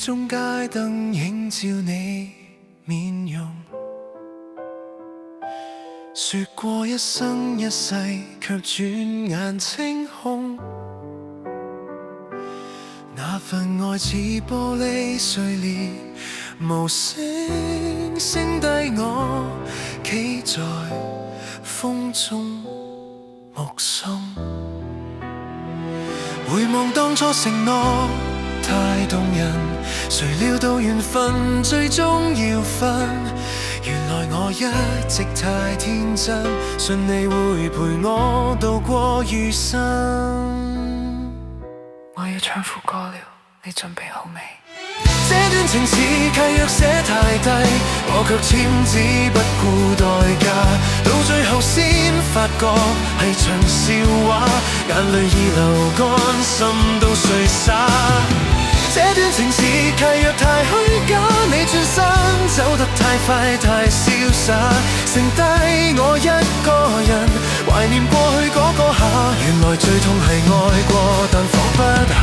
中街燈映照你面容，說過一生一世，卻轉眼清空。那份愛似玻璃碎裂，無聲聲低我，企在風中目送。回望當初承諾太動人，誰料到緣分最終要分。原來我一直太天真，信你會陪我度過餘生。我要唱副歌了，你準備好未？這段情似契約寫太低，我卻簽字不顧代價，到最後先發覺係場笑話，眼淚已流乾，心都碎灑。這段情似契約太虛假，你轉身走得太快太瀟灑，剩低我一個人懷念過去嗰個夏。原來最痛係愛過但放不下，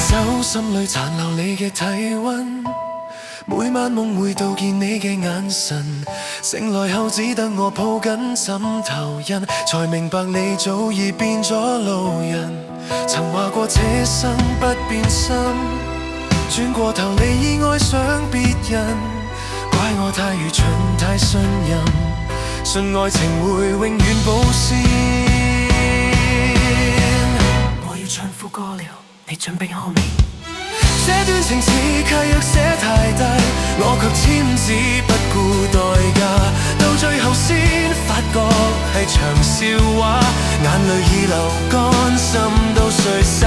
手心裏殘留你嘅體溫，每晚夢會悼見你嘅眼神，醒來後只得我抱緊枕頭印，才明白你早已變咗路人。曾話過這生不變心，轉過頭你已愛上別人，怪我太愚蠢太信任，信愛情會永遠保鮮。我要唱副歌了，你準備好未？這段情似契約寫太低，我卻簽字不顧代價，到最後先發覺係場笑話，眼淚已流乾，心都碎灑。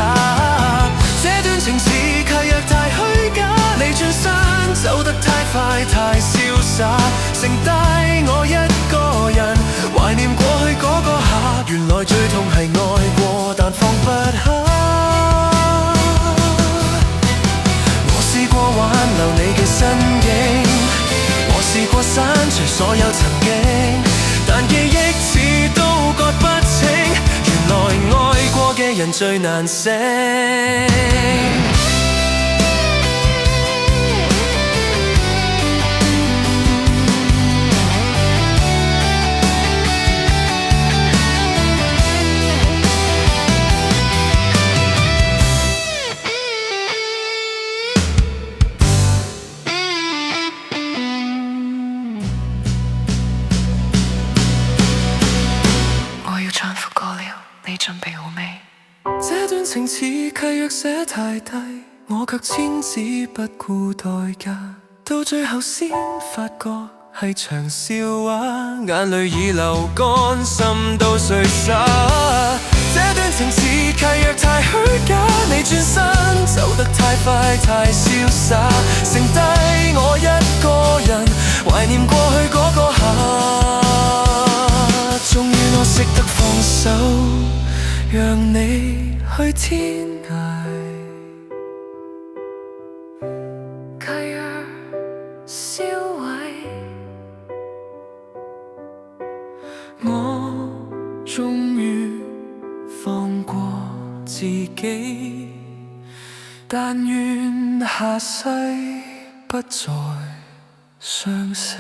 這段情似契約太虛假，你轉身走得太快太瀟灑，剩低我一個人懷念過去嗰個夏。原來最痛係愛過但放不下，試過挽留你嘅身影，我試過刪除所有曾經，但記憶似都割不清，原來愛過嘅人最難醒。你準備好未？這段情似契約寫太低，我卻簽字不顧代價，到最後先發覺係場笑話，眼淚已流乾，心都碎灑。這段情似契約太虛假，你轉身走得太快太瀟灑，剩低我一個人懷念過去嗰個夏。終於我識得放手，讓你去天涯。契約銷毀，我終於放過自己，但願下世不再相識。